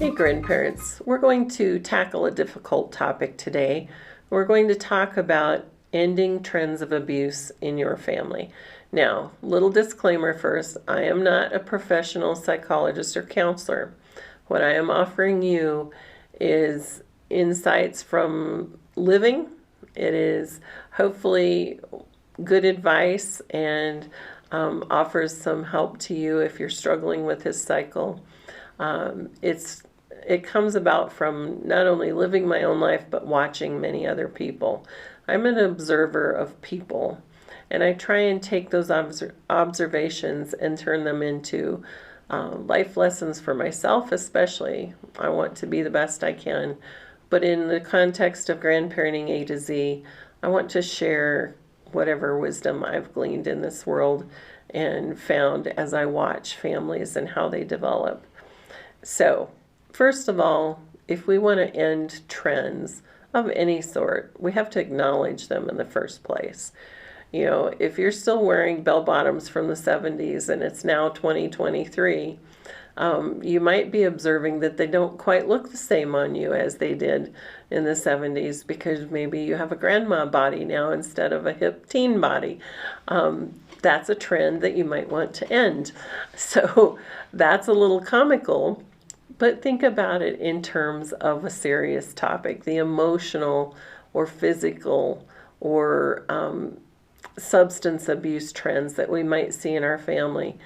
Hey grandparents, we're going to tackle a difficult topic today. We're going to talk about ending trends of abuse in your family. Now, little disclaimer first, I am not a professional psychologist or counselor. What I am offering you is insights from living. It is hopefully good advice and offers some help to you if you're struggling with this cycle. It comes about from not only living my own life, but watching many other people. I'm an observer of people, and I try and take those observations and turn them into life lessons for myself, especially. I want to be the best I can. But in the context of grandparenting A to Z, I want to share whatever wisdom I've gleaned in this world and found as I watch families and how they develop. So, first of all, if we want to end trends of any sort, we have to acknowledge them in the first place. You know, if you're still wearing bell bottoms from the 70s and it's now 2023, you might be observing that they don't quite look the same on you as they did in the 70s because maybe you have a grandma body now instead of a hip teen body. That's a trend that you might want to end. So that's a little comical, but think about it in terms of a serious topic, the emotional or physical or substance abuse trends that we might see in our family.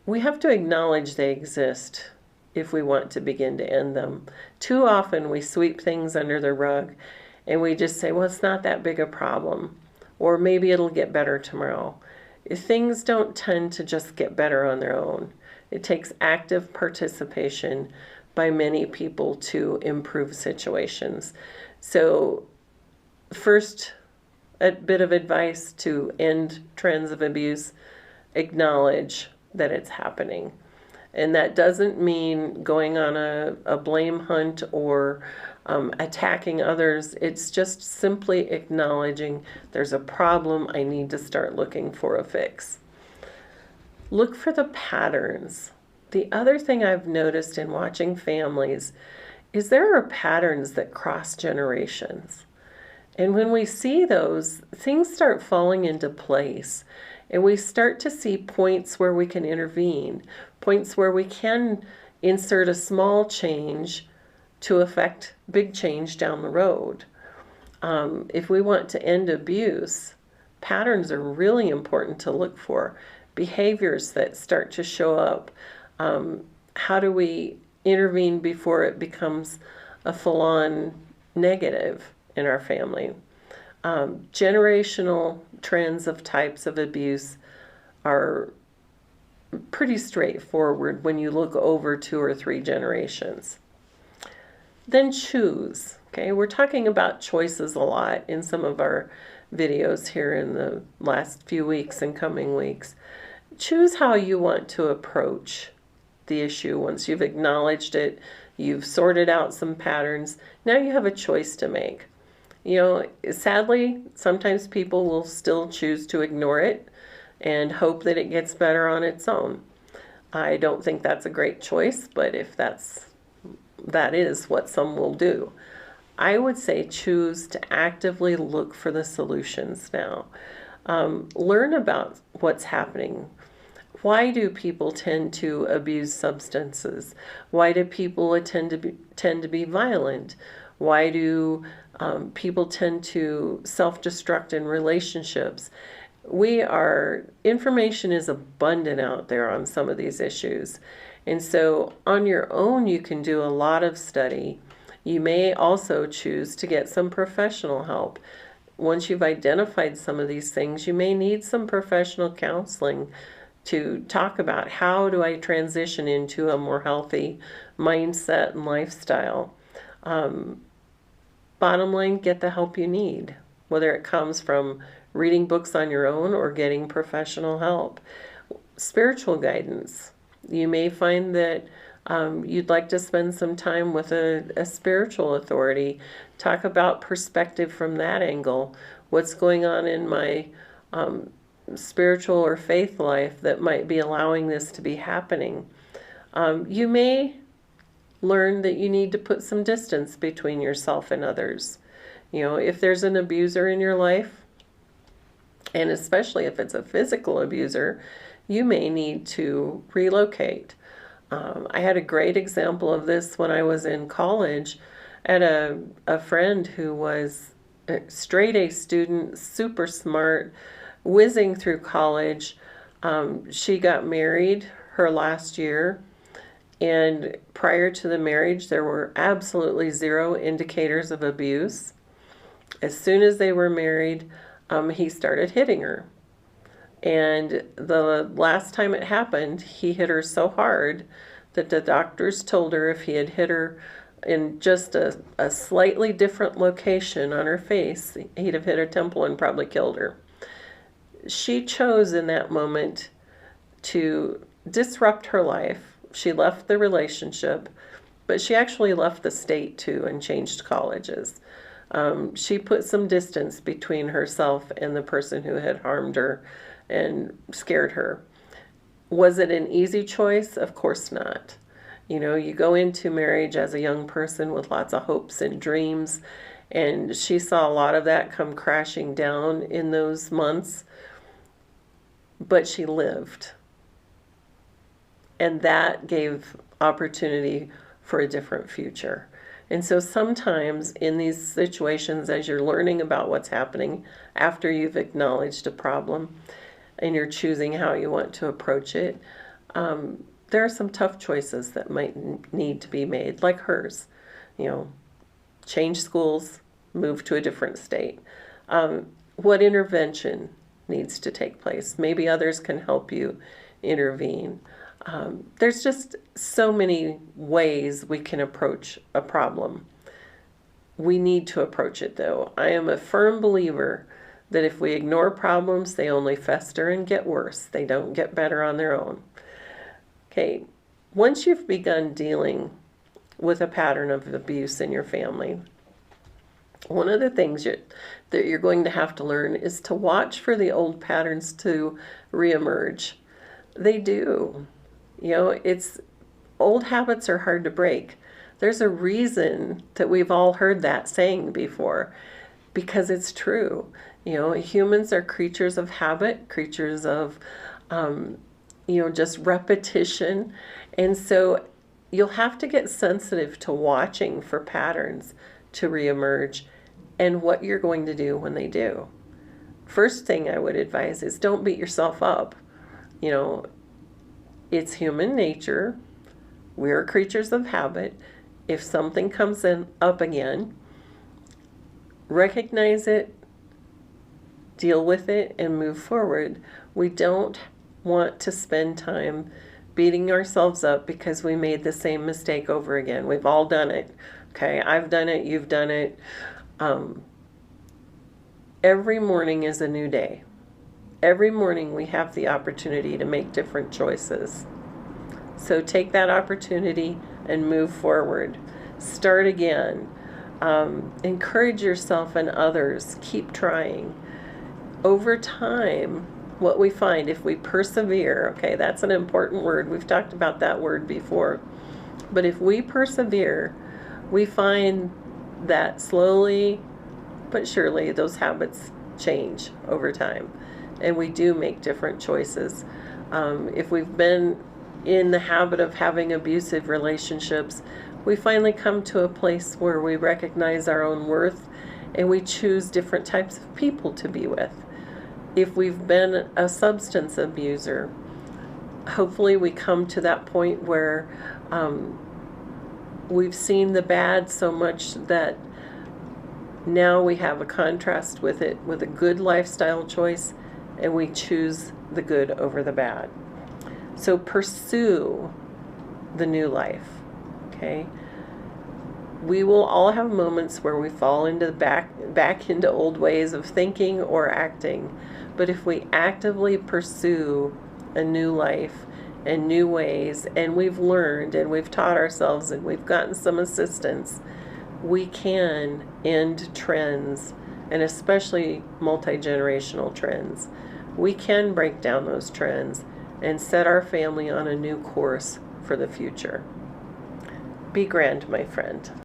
We have to acknowledge they exist if we want to begin to end them. Too often we sweep things under the rug and we just say, well, it's not that big a problem, or maybe it'll get better tomorrow. Things don't tend to just get better on their own. It takes active participation by many people to improve situations. So first, a bit of advice to end trends of abuse: acknowledge that it's happening. And that doesn't mean going on a blame hunt or attacking others. It's just simply acknowledging there's a problem. I need to start looking for a fix. Look for the patterns. The other thing I've noticed in watching families is there are patterns that cross generations. And when we see those, things start falling into place. And we start to see points where we can intervene, points where we can insert a small change to affect big change down the road. If we want to end abuse, patterns are really important to look for. Behaviors that start to show up. How do we intervene before it becomes a full-on negative in our family? Generational trends of types of abuse are pretty straightforward when you look over 2 or 3 generations. Then choose. Okay, we're talking about choices a lot in some of our videos here in the last few weeks and coming weeks. Choose how you want to approach the issue. Once you've acknowledged it, you've sorted out some patterns, now you have a choice to make. You know, sadly, sometimes people will still choose to ignore it and hope that it gets better on its own. I don't think that's a great choice, but if that is what some will do. I would say choose to actively look for the solutions now. Learn about what's happening. Why do people tend to abuse substances? Why do people tend to be violent? Why do people tend to self-destruct in relationships? Information is abundant out there on some of these issues. And so on your own, you can do a lot of study. You may also choose to get some professional help. Once you've identified some of these things, you may need some professional counseling to talk about how do I transition into a more healthy mindset and lifestyle. Bottom line, get the help you need, whether it comes from reading books on your own or getting professional help. Spiritual guidance. You may find that you'd like to spend some time with a spiritual authority. Talk about perspective from that angle. What's going on in my spiritual or faith life that might be allowing this to be happening. You may learn that you need to put some distance between yourself and others. You know, if there's an abuser in your life, and especially if it's a physical abuser, you may need to relocate. I had a great example of this when I was in college. I had a friend who was a straight A student, super smart, whizzing through college. She got married her last year, and prior to the marriage, there were absolutely zero indicators of abuse. As soon as they were married, he started hitting her. And the last time it happened, he hit her so hard that the doctors told her if he had hit her in just a slightly different location on her face, he'd have hit her temple and probably killed her. She chose in that moment to disrupt her life. She left the relationship, but she actually left the state too and changed colleges. She put some distance between herself and the person who had harmed her and scared her. Was it an easy choice? Of course not. You know, you go into marriage as a young person with lots of hopes and dreams, and she saw a lot of that come crashing down in those months, but she lived. And that gave opportunity for a different future. And so sometimes in these situations, as you're learning about what's happening after you've acknowledged a problem and you're choosing how you want to approach it, there are some tough choices that might need to be made, like hers. You know, change schools, move to a different state. What intervention needs to take place? Maybe others can help you intervene. There's just so many ways we can approach a problem. We need to approach it, though. I am a firm believer that if we ignore problems, they only fester and get worse. They don't get better on their own. Okay, once you've begun dealing with a pattern of abuse in your family, one of the things that you're going to have to learn is to watch for the old patterns to reemerge. They do. You know, old habits are hard to break. There's a reason that we've all heard that saying before, because it's true. You know, humans are creatures of habit, creatures of, just repetition. And so you'll have to get sensitive to watching for patterns to reemerge and what you're going to do when they do. First thing I would advise is don't beat yourself up. You know, it's human nature. We're creatures of habit. If something comes up again, recognize it, deal with it, and move forward. We don't want to spend time beating ourselves up because we made the same mistake over again. We've all done it. Okay, I've done it, you've done it. Every morning is a new day. Every morning we have the opportunity to make different choices. So take that opportunity and move forward. Start again. Encourage yourself and others. Keep trying. Over time, what we find, if we persevere, okay, that's an important word. We've talked about that word before. But if we persevere, we find that slowly but surely those habits change over time. And we do make different choices. If we've been in the habit of having abusive relationships, we finally come to a place where we recognize our own worth and we choose different types of people to be with. If we've been a substance abuser, hopefully we come to that point where we've seen the bad so much that now we have a contrast with it, with a good lifestyle choice, and we choose the good over the bad. So pursue the new life, okay? We will all have moments where we fall into back into old ways of thinking or acting. But if we actively pursue a new life and new ways, and we've learned and we've taught ourselves and we've gotten some assistance, we can end trends, and especially multi-generational trends. We can break down those trends and set our family on a new course for the future. Be grand, my friend.